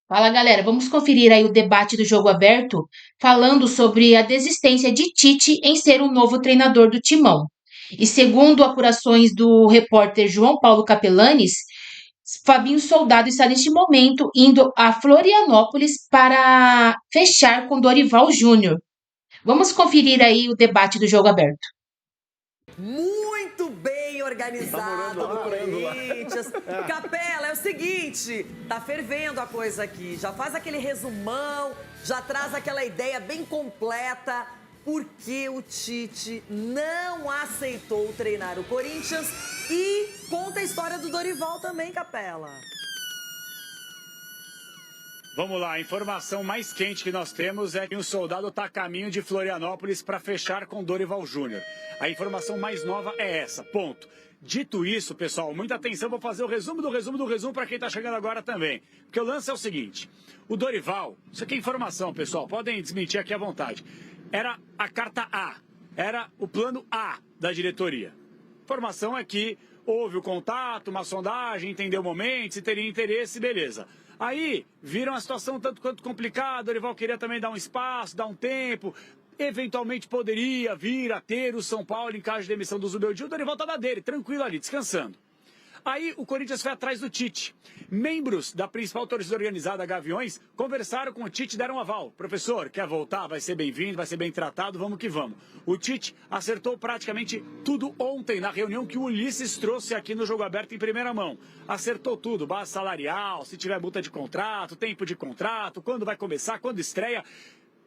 Fala, galera. Vamos conferir aí o debate do jogo aberto, falando sobre a desistência de Tite em ser o novo treinador do Timão. E segundo apurações do repórter João Paulo Capelanes, Fabinho Soldado está neste momento indo a Florianópolis para fechar com Dorival Júnior. Vamos conferir aí o debate do jogo aberto. Muito bem organizado no Corinthians. Capela, é o seguinte, tá fervendo a coisa aqui. Já faz aquele resumão, já traz aquela ideia bem completa. Por que o Tite não aceitou treinar o Corinthians? E conta a história do Dorival também, Capela. Vamos lá, a informação mais quente que nós temos é que o Soldado está a caminho de Florianópolis para fechar com Dorival Júnior. A informação mais nova é essa, ponto. Dito isso, pessoal, muita atenção, vou fazer o resumo do resumo para quem está chegando agora também. Porque o lance é o seguinte, o Dorival, isso aqui é informação, pessoal, podem desmentir aqui à vontade. Era a carta A, era o plano A da diretoria. A informação é que houve o contato, uma sondagem, entendeu o momento, se teria interesse, beleza. Aí, viram a situação tanto quanto complicada, o Dorival queria também dar um espaço, dar um tempo, eventualmente poderia vir a ter o São Paulo em caso de demissão do Zubeldia, o Dorival estava dele, tranquilo ali, descansando. Aí o Corinthians foi atrás do Tite. Membros da principal torcida organizada, Gaviões, conversaram com o Tite e deram um aval. Professor, quer voltar? Vai ser bem-vindo, vai ser bem tratado, vamos que vamos. O Tite acertou praticamente tudo ontem na reunião que o Ulisses trouxe aqui no Jogo Aberto em primeira mão. Acertou tudo, base salarial, se tiver multa de contrato, tempo de contrato, quando vai começar, quando estreia,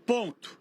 ponto.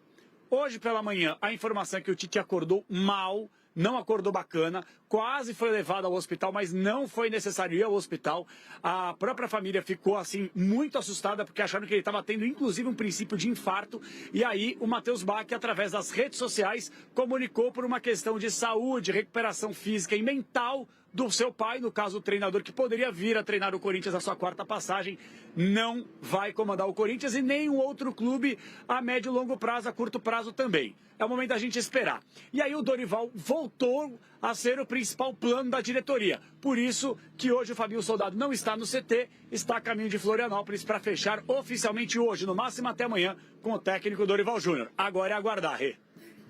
Hoje pela manhã, a informação é que o Tite acordou mal, não acordou bacana, quase foi levado ao hospital, mas não foi necessário ir ao hospital. A própria família ficou, assim, muito assustada, porque acharam que ele estava tendo, inclusive, um princípio de infarto. E aí, o Matheus Bach, através das redes sociais, comunicou por uma questão de saúde, recuperação física e mental do seu pai, no caso o treinador que poderia vir a treinar o Corinthians na sua quarta passagem, não vai comandar o Corinthians e nenhum outro clube a médio e longo prazo, a curto prazo também. É o momento da gente esperar. E aí o Dorival voltou a ser o principal plano da diretoria. Por isso que hoje o Fabinho Soldado não está no CT, está a caminho de Florianópolis para fechar oficialmente hoje, no máximo até amanhã, com o técnico Dorival Júnior. Agora é aguardar, Rê.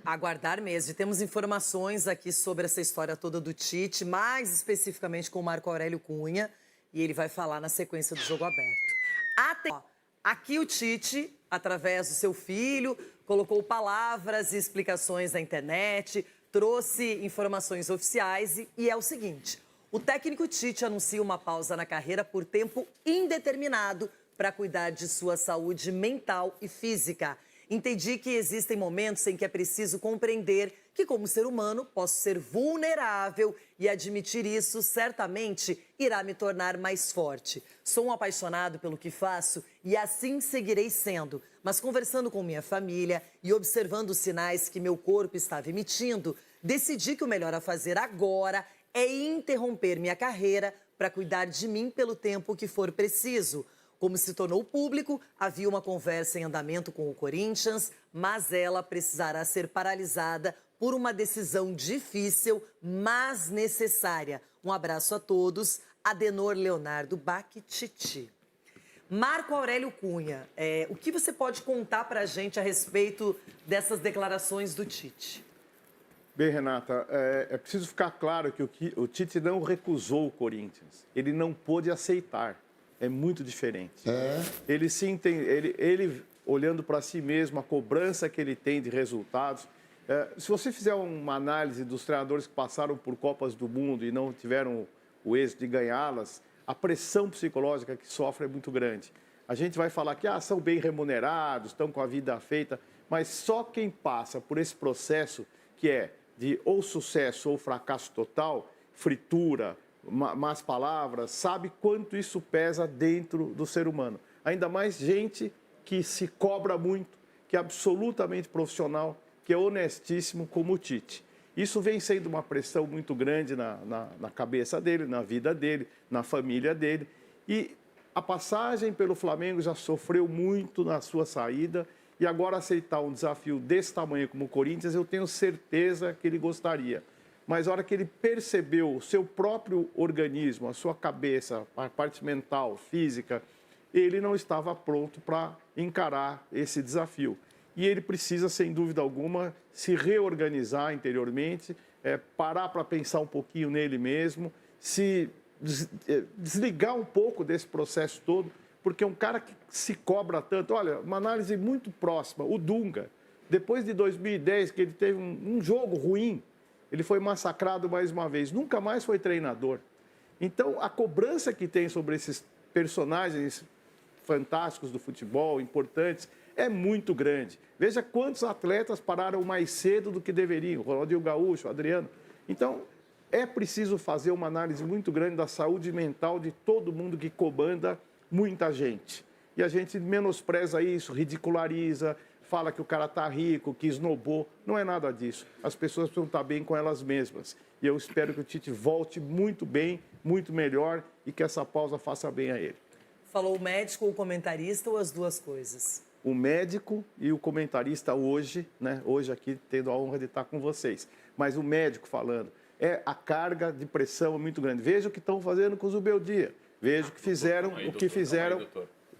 Aguardar mesmo. E temos informações aqui sobre essa história toda do Tite, mais especificamente com o Marco Aurélio Cunha, e ele vai falar na sequência do Jogo Aberto. Aqui o Tite, através do seu filho, colocou palavras e explicações na internet, trouxe informações oficiais e é o seguinte, o técnico Tite anuncia uma pausa na carreira por tempo indeterminado para cuidar de sua saúde mental e física. Entendi que existem momentos em que é preciso compreender que, como ser humano, posso ser vulnerável e admitir isso certamente irá me tornar mais forte. Sou um apaixonado pelo que faço e assim seguirei sendo. Mas conversando com minha família e observando os sinais que meu corpo estava emitindo, decidi que o melhor a fazer agora é interromper minha carreira para cuidar de mim pelo tempo que for preciso. Como se tornou público, havia uma conversa em andamento com o Corinthians, mas ela precisará ser paralisada por uma decisão difícil, mas necessária. Um abraço a todos. Adenor Leonardo Bach Titi. Marco Aurélio Cunha, o que você pode contar para a gente a respeito dessas declarações do Tite? Bem, Renata, é preciso ficar claro que o Tite não recusou o Corinthians. Ele não pôde aceitar. É muito diferente. Ele se entende, ele olhando para si mesmo, a cobrança que ele tem de resultados. Se você fizer uma análise dos treinadores que passaram por Copas do Mundo e não tiveram o êxito de ganhá-las, a pressão psicológica que sofre é muito grande. A gente vai falar que são bem remunerados, estão com a vida feita, mas só quem passa por esse processo, que é de ou sucesso ou fracasso total, fritura, más palavras, sabe quanto isso pesa dentro do ser humano. Ainda mais gente que se cobra muito, que é absolutamente profissional, que é honestíssimo como o Tite. Isso vem sendo uma pressão muito grande na cabeça dele, na vida dele, na família dele. E a passagem pelo Flamengo já sofreu muito na sua saída e agora aceitar um desafio desse tamanho como o Corinthians, eu tenho certeza que ele gostaria. Mas a hora que ele percebeu o seu próprio organismo, a sua cabeça, a parte mental, física, ele não estava pronto para encarar esse desafio. E ele precisa, sem dúvida alguma, se reorganizar interiormente, parar para pensar um pouquinho nele mesmo, se desligar um pouco desse processo todo, porque um cara que se cobra tanto... Olha, uma análise muito próxima, o Dunga, depois de 2010, que ele teve um jogo ruim, ele foi massacrado mais uma vez, nunca mais foi treinador. Então, a cobrança que tem sobre esses personagens fantásticos do futebol, importantes, é muito grande. Veja quantos atletas pararam mais cedo do que deveriam, Ronaldinho Gaúcho, Adriano. Então, é preciso fazer uma análise muito grande da saúde mental de todo mundo que comanda muita gente. E a gente menospreza isso, ridiculariza, fala que o cara está rico, que esnobou. Não é nada disso. As pessoas precisam estar bem com elas mesmas. E eu espero que o Tite volte muito bem, muito melhor e que essa pausa faça bem a ele. Falou o médico ou o comentarista ou as duas coisas? O médico e o comentarista hoje, né? Hoje aqui tendo a honra de estar com vocês. Mas o médico falando, a carga de pressão é muito grande. Veja o que estão fazendo com o Zubeldia. Veja o que fizeram,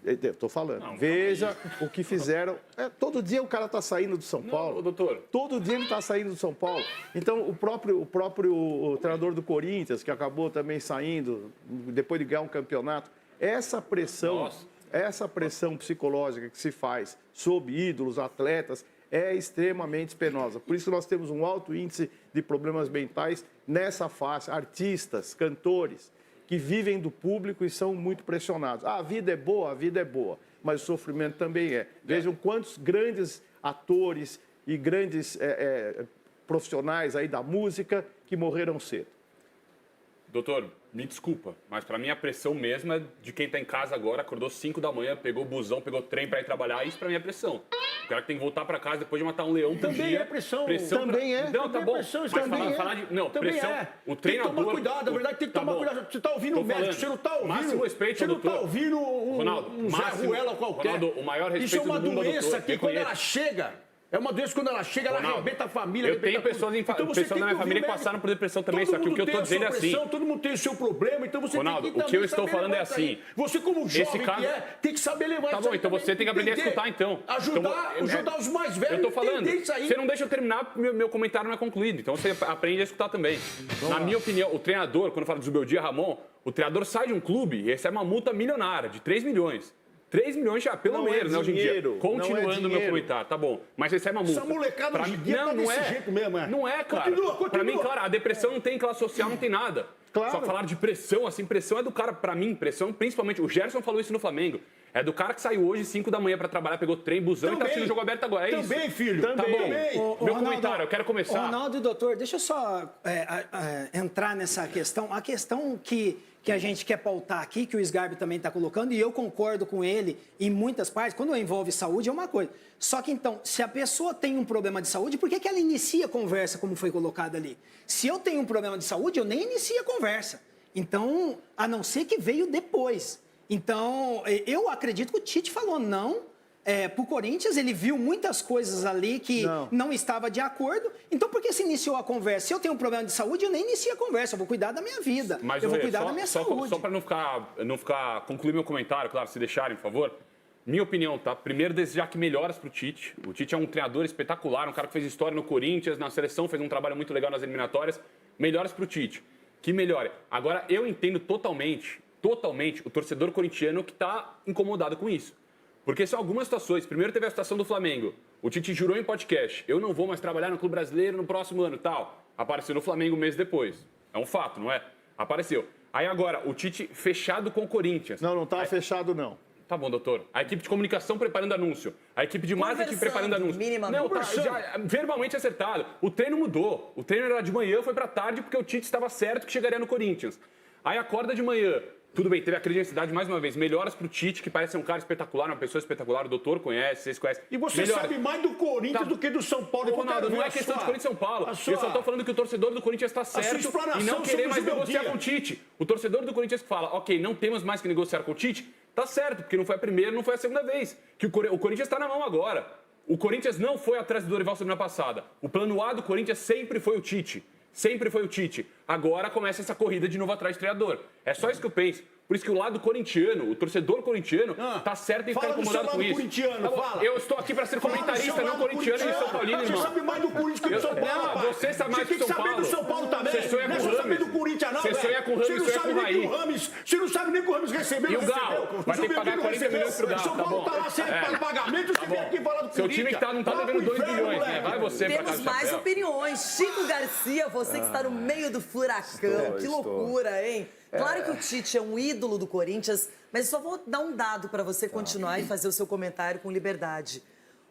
Estou falando. Não, veja o que fizeram. Todo dia o cara está saindo do São Paulo. Não, doutor. Todo dia ele está saindo do São Paulo. Então, o próprio treinador do Corinthians, que acabou também saindo depois de ganhar um campeonato, essa pressão psicológica que se faz sob ídolos, atletas, é extremamente penosa. Por isso nós temos um alto índice de problemas mentais nessa faixa. Artistas, cantores, que vivem do público e são muito pressionados. A vida é boa, mas o sofrimento também é. Vejam quantos grandes atores e grandes profissionais aí da música que morreram cedo. Doutor, me desculpa, mas para mim a pressão mesmo é de quem está em casa agora, acordou 5 da manhã, pegou o busão, pegou o trem para ir trabalhar, isso para mim é pressão. O cara que tem que voltar para casa depois de matar um leão por também dia. É pressão. Também é. Não, tá bom. Pressão, mas também falar de... Não, também pressão... É. O treinador... Tem que tomar cuidado, na verdade tem que tomar cuidado. Você está ouvindo o médico, você não está ouvindo... Máximo respeito, você não doutor. está ouvindo um Zé Ruela qualquer. Ronaldo, o maior respeito do mundo, doutor. Isso é uma doença que quando ela chega... É uma doença quando ela chega, ela arrebenta a família. Eu tenho pessoas da minha família que passaram por depressão também, só que o que eu estou dizendo é assim... Todo mundo tem o seu problema, então você Ronaldo, tem que o que eu estou falando é assim... Você como jovem tem que saber levar isso aí. Tá bom, então você tem que aprender a escutar, então. Ajudar os mais velhos. Eu estou falando, você não deixa eu terminar, meu comentário não é concluído, então você aprende a escutar também. Na minha opinião, o treinador, quando fala do Zubeldia, Ramon, o treinador sai de um clube e recebe uma multa milionária de 3 milhões. 3 milhões já, pelo menos, né, hoje em dia. Continuando o meu comentário, tá bom. Mas recebe uma multa. Essa molecada hoje em dia tá desse jeito mesmo, é? Não é, cara. Continua. Pra mim, claro, a depressão não tem classe social, não tem nada. Claro. Só falar de pressão, assim, pressão é do cara, pra mim, pressão, principalmente, o Gerson falou isso no Flamengo. É do cara que saiu hoje 5 da manhã pra trabalhar, pegou trem, busão e tá assistindo o jogo aberto agora. É isso. Também, filho. Tá bom. Meu Ronaldo, comentário, eu quero começar. Ronaldo e doutor, deixa eu só entrar nessa questão. A questão que a gente quer pautar aqui, que o Sgarbi também está colocando, e eu concordo com ele em muitas partes, quando envolve saúde é uma coisa. Só que então, se a pessoa tem um problema de saúde, por que ela inicia a conversa, como foi colocado ali? Se eu tenho um problema de saúde, eu nem inicio a conversa. Então, a não ser que veio depois. Então, eu acredito que o Tite falou não. Para o Corinthians, ele viu muitas coisas ali que não estava de acordo. Então, por que se iniciou a conversa? Se eu tenho um problema de saúde, eu nem inicio a conversa. Eu vou cuidar da minha vida. Mas, eu vou cuidar da minha saúde. Só para não ficar concluir meu comentário, claro, se deixarem, por favor. Minha opinião, tá? Primeiro, desejar que melhoras pro Tite. O Tite é um treinador espetacular, um cara que fez história no Corinthians, na seleção, fez um trabalho muito legal nas eliminatórias. Melhoras pro Tite. Que melhore. Agora, eu entendo totalmente o torcedor corintiano que tá incomodado com isso. Porque são algumas situações. Primeiro teve a situação do Flamengo. O Tite jurou em podcast: eu não vou mais trabalhar no Clube Brasileiro no próximo ano, tal. Apareceu no Flamengo um mês depois. É um fato, não é? Apareceu. Aí agora, o Tite fechado com o Corinthians. Não tá fechado, não. Tá bom, doutor. A equipe de comunicação preparando anúncio. A equipe de marketing preparando anúncio. Não, tá já verbalmente acertado. O treino mudou. O treino era de manhã, foi pra tarde, porque o Tite estava certo que chegaria no Corinthians. Aí acorda de manhã. Tudo bem, teve a credibilidade mais uma vez. Melhoras pro Tite, que parece ser um cara espetacular, uma pessoa espetacular. O doutor conhece, vocês conhecem. E você sabe mais do Corinthians do que do São Paulo. Ronaldo, não é questão de Corinthians e São Paulo. Eu só tô falando que o torcedor do Corinthians está certo e não querer mais negociar com o Tite. O torcedor do Corinthians que fala, ok, não temos mais que negociar com o Tite, tá certo, porque não foi a primeira, não foi a segunda vez. Que o Corinthians está na mão agora. O Corinthians não foi atrás do Dorival semana passada. O plano A do Corinthians sempre foi o Tite. Sempre foi o Tite. Agora começa essa corrida de novo atrás do treinador. É só isso que eu penso. Por isso que o lado corintiano, o torcedor corintiano, tá certo em ficar incomodado com isso. Fala. Eu estou aqui para ser comentarista, não corintiano e São Paulino, irmão. Você sabe mais do Corinthians que do São Paulo, rapaz. Você sabe mais do São Paulo. Você tem que saber do São Paulo também. Você sonha com o Rames. do Corinthians, não, Você sonha com o Rames, sonha com o Raí. Você não sabe nem que o Rames recebeu. E o Gal? Vai ter que pagar 40 milhões pro Gal, São tá Paulo bom. tá lá sem pagamento, você vem aqui falar do Corinthians. Seu time que não tá devendo 2 milhões, né? Vai você pra Temos casa mais chapéu. opiniões. Chico Garcia, você que está no meio do furacão. Que loucura, hein? Claro que o Tite é um ídolo do Corinthians, mas só vou dar um dado para você continuar e fazer o seu comentário com liberdade.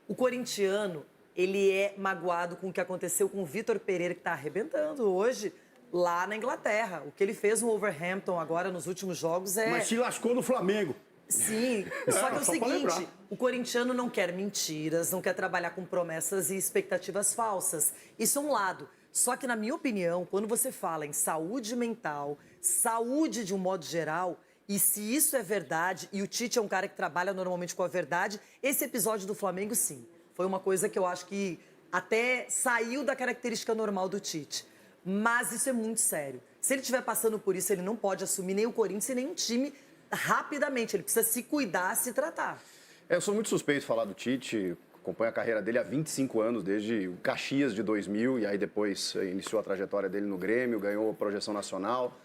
O corintiano, ele é magoado com o que aconteceu com o Vitor Pereira, que está arrebentando hoje lá na Inglaterra. O que ele fez no Wolverhampton agora nos últimos jogos é... Mas se lascou no Flamengo. Sim, só que é o só pra lembrar. seguinte, o corintiano não quer mentiras, não quer trabalhar com promessas e expectativas falsas. Isso é um lado. Só que, na minha opinião, quando você fala em saúde mental, saúde de um modo geral, e se isso é verdade, e o Tite é um cara que trabalha normalmente com a verdade, esse episódio do Flamengo, sim, foi uma coisa que eu acho que até saiu da característica normal do Tite. Mas isso é muito sério. Se ele estiver passando por isso, ele não pode assumir nem o Corinthians e nem um time rapidamente. Ele precisa se cuidar, se tratar. Eu sou muito suspeito de falar do Tite. Acompanho a carreira dele há 25 anos, desde o Caxias de 2000, e aí depois iniciou a trajetória dele no Grêmio, ganhou a projeção nacional.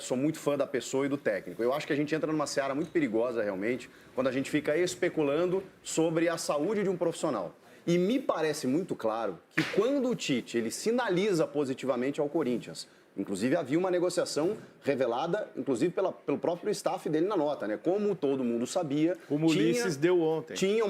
Sou muito fã da pessoa e do técnico. Eu acho que a gente entra numa seara muito perigosa, realmente, quando a gente fica especulando sobre a saúde de um profissional. E me parece muito claro que quando o Tite ele sinaliza positivamente ao Corinthians, inclusive havia uma negociação revelada, inclusive pelo próprio staff dele na nota, né? Como todo mundo sabia. Como o Ulisses deu ontem. Tinha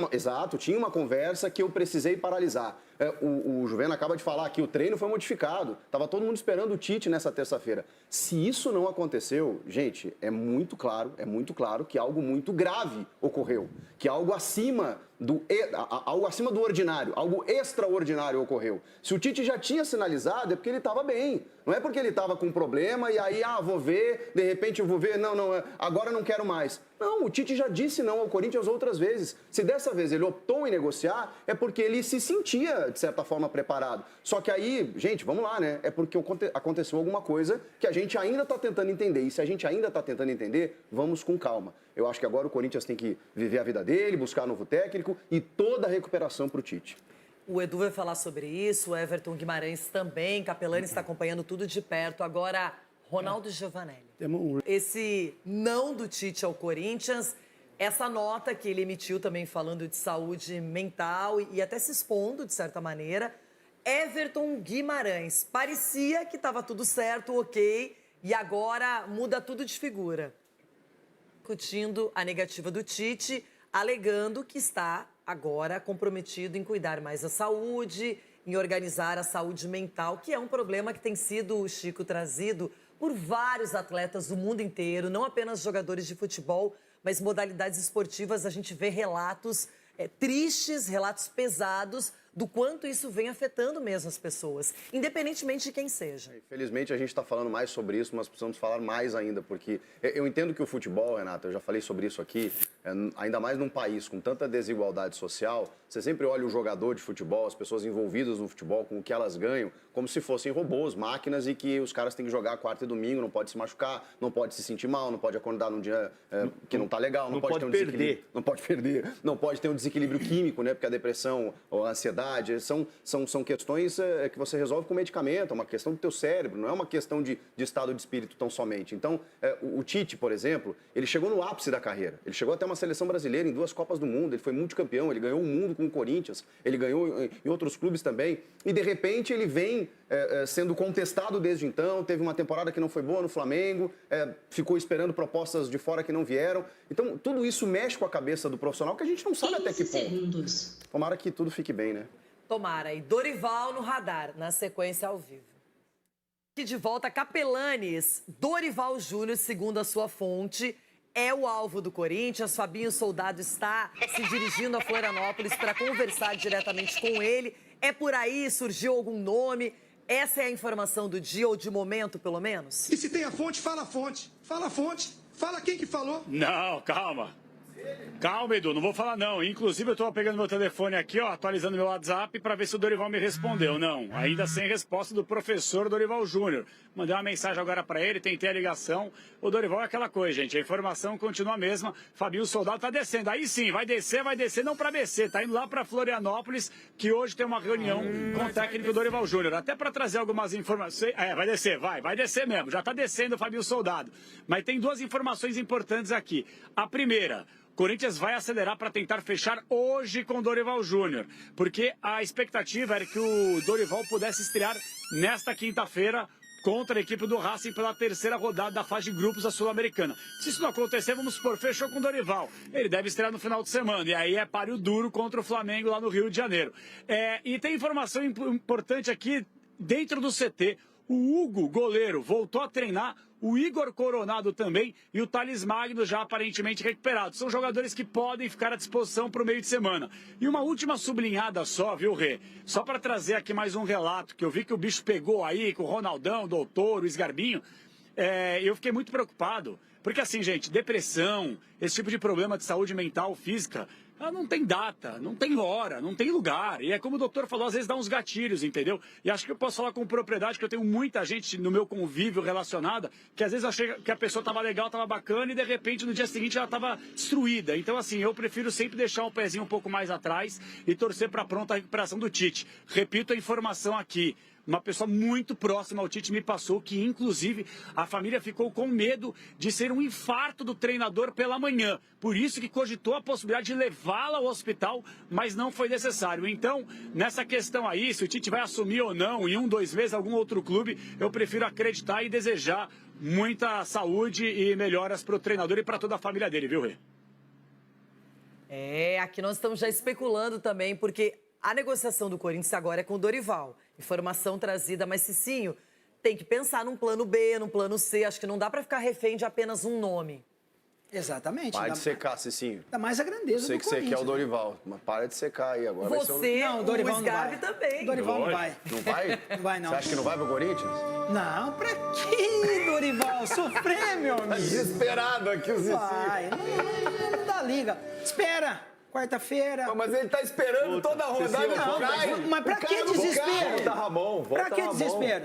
uma conversa que eu precisei paralisar. O Juvena acaba de falar que o treino foi modificado. Estava todo mundo esperando o Tite nessa terça-feira. Se isso não aconteceu, gente, é muito claro que algo muito grave ocorreu. Que algo acima do ordinário, algo extraordinário ocorreu. Se o Tite já tinha sinalizado, é porque ele estava bem. Não é porque ele estava com problema e aí, vou ver, de repente eu vou ver, não, agora não quero mais. Não, o Tite já disse não ao Corinthians outras vezes. Se dessa vez ele optou em negociar, é porque ele se sentia, de certa forma, preparado. Só que aí, gente, vamos lá, né? É porque aconteceu alguma coisa que a gente ainda está tentando entender. E se a gente ainda está tentando entender, vamos com calma. Eu acho que agora o Corinthians tem que viver a vida dele, buscar novo técnico e toda a recuperação para o Tite. O Edu vai falar sobre isso, o Everton Guimarães também, Capelani está acompanhando tudo de perto. Agora, Ronaldo Giovanelli. Esse não do Tite ao Corinthians, essa nota que ele emitiu também falando de saúde mental e até se expondo, de certa maneira. Everton Guimarães, parecia que estava tudo certo, ok, e agora muda tudo de figura. Discutindo a negativa do Tite, alegando que está agora comprometido em cuidar mais da saúde, em organizar a saúde mental, que é um problema que tem sido, Chico, trazido por vários atletas do mundo inteiro, não apenas jogadores de futebol, mas modalidades esportivas. A gente vê relatos tristes, relatos pesados do quanto isso vem afetando mesmo as pessoas, independentemente de quem seja. Infelizmente, a gente está falando mais sobre isso, mas precisamos falar mais ainda, porque eu entendo que o futebol, Renata, eu já falei sobre isso aqui, ainda mais num país com tanta desigualdade social, você sempre olha o jogador de futebol, as pessoas envolvidas no futebol, com o que elas ganham, como se fossem robôs, máquinas, e que os caras têm que jogar quarta e domingo, não pode se machucar, não pode se sentir mal, não pode acordar num dia que não está legal, não pode ter um desequilíbrio, não pode perder, não pode ter um desequilíbrio químico, né? Porque a depressão ou a ansiedade são questões que você resolve com medicamento, é uma questão do teu cérebro, não é uma questão de estado de espírito tão somente. Então, o Tite, por exemplo, ele chegou no ápice da carreira, ele chegou até uma seleção brasileira em 2 Copas do Mundo, ele foi multicampeão, ele ganhou o mundo com o Corinthians, ele ganhou em outros clubes também, e de repente ele vem sendo contestado desde então, teve uma temporada que não foi boa no Flamengo, ficou esperando propostas de fora que não vieram. Então, tudo isso mexe com a cabeça do profissional, que a gente não sabe até que ponto. Tomara que tudo fique bem, né? Tomara. E Dorival no radar, na sequência ao vivo. Aqui de volta, Capelanes. Dorival Júnior, segundo a sua fonte, é o alvo do Corinthians. Fabinho Soldado está se dirigindo a Florianópolis para conversar diretamente com ele. É por aí? Surgiu algum nome? Essa é a informação do dia ou de momento, pelo menos? E se tem a fonte, fala a fonte. Fala a fonte. Fala quem que falou. Não, calma. Calma, Edu, não vou falar não. Inclusive, eu tô pegando meu telefone aqui, ó, atualizando meu WhatsApp para ver se o Dorival me respondeu. Não, ainda sem resposta do professor Dorival Júnior. Mandei uma mensagem agora para ele, tentei a ligação. O Dorival é aquela coisa, gente, a informação continua a mesma. Fabinho Soldado tá descendo. Aí sim, vai descer, não para descer, tá indo lá para Florianópolis, que hoje tem uma reunião com o técnico Dorival Júnior. Até para trazer algumas informações. Vai descer mesmo. Já tá descendo o Fabinho Soldado. Mas tem duas informações importantes aqui. A primeira, Corinthians vai acelerar para tentar fechar hoje com o Dorival Júnior, porque a expectativa era que o Dorival pudesse estrear nesta quinta-feira contra a equipe do Racing pela terceira rodada da fase de grupos da Sul-Americana. Se isso não acontecer, vamos supor, fechou com o Dorival. Ele deve estrear no final de semana, e aí é páreo duro contra o Flamengo lá no Rio de Janeiro. E tem informação importante aqui dentro do CT. O Hugo, goleiro, voltou a treinar, o Igor Coronado também e o Thales Magno já aparentemente recuperados. São jogadores que podem ficar à disposição para o meio de semana. E uma última sublinhada só, viu, Rê? Só para trazer aqui mais um relato, que eu vi que o bicho pegou aí com o Ronaldão, o Doutor, o Esgarbinho. Eu fiquei muito preocupado, porque assim, gente, depressão, esse tipo de problema de saúde mental, física, não tem data, não tem hora, não tem lugar. E é como o doutor falou, às vezes dá uns gatilhos, entendeu? E acho que eu posso falar com propriedade que eu tenho muita gente no meu convívio relacionada que às vezes achei que a pessoa estava legal, estava bacana e de repente no dia seguinte ela estava destruída. Então assim, eu prefiro sempre deixar o pezinho um pouco mais atrás e torcer para a pronta recuperação do Tite. Repito a informação aqui. Uma pessoa muito próxima ao Tite me passou que, inclusive, a família ficou com medo de ser um infarto do treinador pela manhã. Por isso que cogitou a possibilidade de levá-la ao hospital, mas não foi necessário. Então, nessa questão aí, se o Tite vai assumir ou não, em 1, 2 meses, algum outro clube, eu prefiro acreditar e desejar muita saúde e melhoras para o treinador e para toda a família dele, viu, Rê? Aqui nós estamos já especulando também, porque a negociação do Corinthians agora é com o Dorival. Informação trazida, mas Cicinho tem que pensar num plano B, num plano C. Acho que não dá para ficar refém de apenas um nome. Exatamente. Para de secar, Cicinho. Dá mais a grandeza Sei do que você Corinthians. quer o Dorival, mas para de secar aí. Agora vai ser Não, o Dorival não Scarpe vai. também. O Dorival não vai. Não vai? Não vai, não. Você acha que não vai pro Corinthians? Não, pra que, Dorival? Sofrer, meu amigo. Desesperado aqui o Cicinho. Vai, não dá liga. Espera. Quarta-feira. Mas ele tá esperando toda a rodada. Mas pra que desespero? Volta, Ramon. Pra que desespero?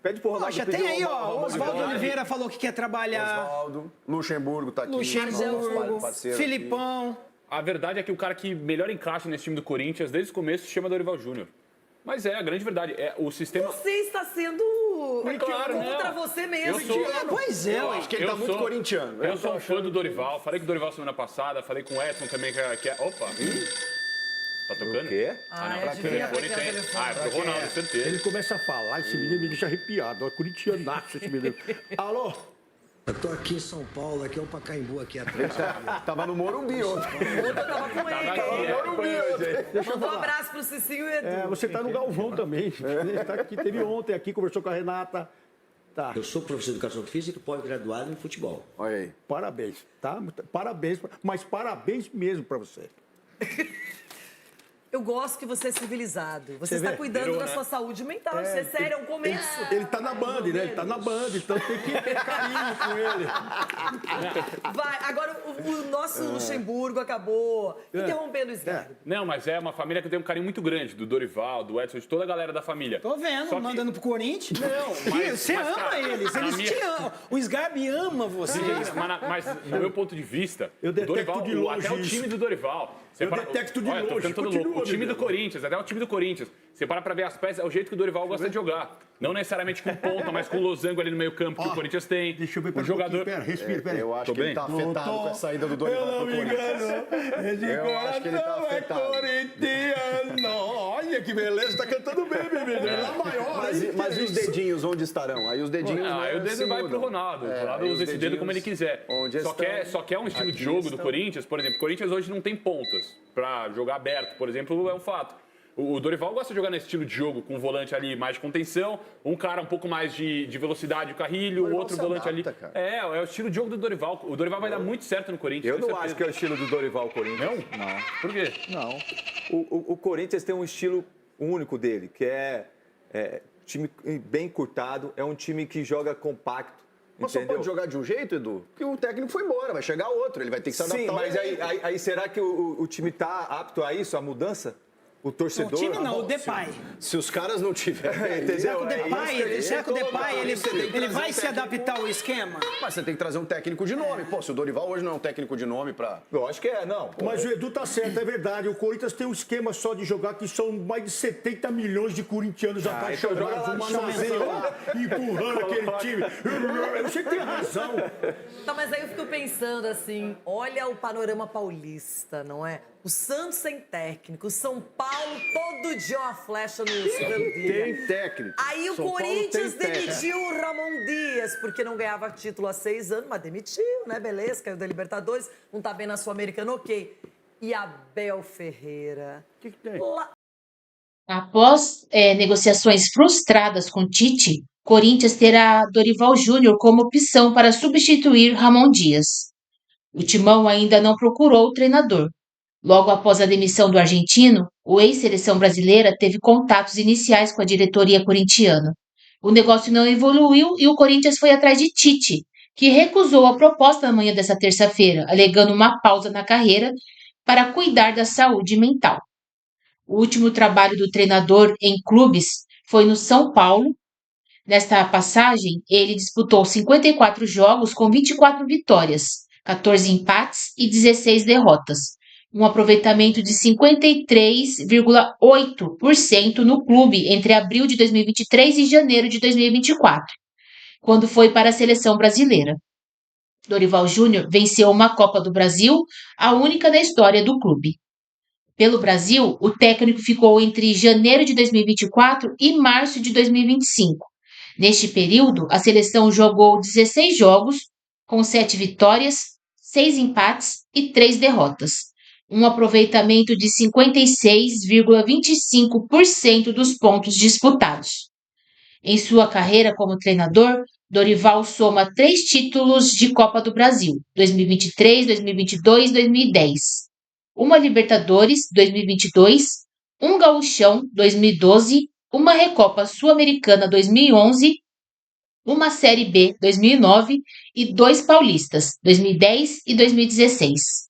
Pede pro Ronaldo. Poxa, tem aí, ó. O Oswaldo Oliveira falou que quer trabalhar. Oswaldo, Luxemburgo tá aqui. Luxemburgo, parceiro Filipão. A verdade é que o cara que melhor encaixa nesse time do Corinthians desde o começo se chama Dorival Júnior. Mas é a grande verdade. O sistema. Você está sendo claro, contra não. você mesmo. Pois é, Eu acho que ele tá muito corintiano. Eu sou um fã do Dorival. Falei com o Dorival semana passada, falei com o Edson também, que é. Opa! Tá tocando? O quê? Ah, não, é, devia telefone pegar o tem. telefone. É pro Ronaldo, certeza. Ele começa a falar, esse menino me deixa arrepiado. É corintianaço esse menino. Alô? Eu tô aqui em São Paulo, aqui é o Pacaembu, aqui atrás. Tava no Morumbi ontem. Eu tava com ele. Mandou um abraço pro Cicinho e Edu. Você tá no Galvão também. Ele tá aqui, teve ontem aqui, conversou com a Renata. Tá. Eu sou professor de educação física e pós-graduado em futebol. Olha aí. Parabéns, tá? Parabéns, mas parabéns mesmo pra você. Eu gosto que você é civilizado. Você está vê? cuidando da sua saúde mental. Isso é sério, é um começo. Ele tá na Band, né? Ele tá na Band, então tem que ter carinho com ele. Vai, agora o nosso Luxemburgo acabou interrompendo o Scarpe. Não, mas é uma família que tem um carinho muito grande, do Dorival, do Edson, de toda a galera da família. Tô vendo, Só que- mandando pro Corinthians. Não, mas- Você mas, ama cara, eles na minha- te amam. O Sgarbi ama você. Mas do meu ponto de vista, Eu o detecto Dorival, de longe até o time isso. do Dorival. Você Eu detecto de Olha, tô longe. ficando todo Continua, louco. O time Miguel. do Corinthians, até o time do Corinthians. Você para pra ver as peças, é o jeito que o Dorival gosta de jogar. Não necessariamente com ponta, mas com losango ali no meio campo que o Corinthians tem. Deixa eu ver, O pera um jogador... pouquinho, pera, respira, pera. Eu acho Tô que ele bem? tá afetado com a saída do Dorival pro Corinthians. Eu acho que ele tá afetado. corintiano. Olha que beleza, tá cantando bem, bebê. Ele é maior. Mas e os dedinhos onde estarão? Aí os dedinhos. Aí o dedo vai pro Ronaldo. O Ronaldo aí usa os esse dedo como ele dedinhos quiser. onde Só que é um estilo de jogo do Corinthians, por exemplo. O Corinthians hoje não tem pontas pra jogar aberto, por exemplo, é um fato. O Dorival gosta de jogar nesse estilo de jogo, com um volante ali mais de contenção, um cara um pouco mais de velocidade, o Carrilho, o Dorival outro se volante adapta, ali. cara. É o estilo de jogo do Dorival. O Dorival vai dar muito certo no Corinthians. Eu tenho não certeza. acho que é o estilo do Dorival Corinthians. Não? Por quê? Não. O Corinthians tem um estilo único dele, que é time bem encurtado, é um time que joga compacto, Mas só Entendeu? pode jogar de um jeito, Edu? Porque o técnico foi embora, vai chegar outro, ele vai ter que se adaptar. Sim, mas aí será que o time tá apto a isso, a mudança? O torcedor... O time não, o Depay. Se os caras não tiverem... Entendeu? Será que o Depay, ele vai se adaptar ao esquema? Mas você tem que trazer um técnico de nome. Pô, se o Dorival hoje não é um técnico de nome pra... Lógico que é, não. Mas o Edu tá certo, é verdade. O Corinthians tem um esquema só de jogar que são mais de 70 milhões de corintianos apaixonados, uma nação lá, empurrando aquele time. Você tem razão. Tá, mas aí eu fico pensando assim, olha o panorama paulista, não é? O Santos sem técnico, o São Paulo todo dia uma flecha no Superliga. Tem técnico. Aí o São Paulo Corinthians tem técnico. demitiu o Ramon Dias, porque não ganhava título há 6 anos, mas demitiu, né? Beleza, caiu da Libertadores, não tá bem na Sul-Americana, ok. E Abel Ferreira? O que tem? Após negociações frustradas com Tite, Corinthians terá Dorival Júnior como opção para substituir Ramon Dias. O Timão ainda não procurou o treinador. Logo após a demissão do argentino, o ex-seleção brasileira teve contatos iniciais com a diretoria corintiana. O negócio não evoluiu e o Corinthians foi atrás de Tite, que recusou a proposta na manhã dessa terça-feira, alegando uma pausa na carreira para cuidar da saúde mental. O último trabalho do treinador em clubes foi no São Paulo. Nesta passagem, ele disputou 54 jogos com 24 vitórias, 14 empates e 16 derrotas. Um aproveitamento de 53,8% no clube entre abril de 2023 e janeiro de 2024, quando foi para a seleção brasileira. Dorival Júnior venceu uma Copa do Brasil, a única da história do clube. Pelo Brasil, o técnico ficou entre janeiro de 2024 e março de 2025. Neste período, a seleção jogou 16 jogos, com 7 vitórias, 6 empates e 3 derrotas. Um aproveitamento de 56,25% dos pontos disputados. Em sua carreira como treinador, Dorival soma 3 títulos de Copa do Brasil, 2023, 2022 e 2010. Uma Libertadores, 2022, um Gauchão, 2012, uma Recopa Sul-Americana, 2011, uma Série B, 2009 e 2 Paulistas, 2010 e 2016.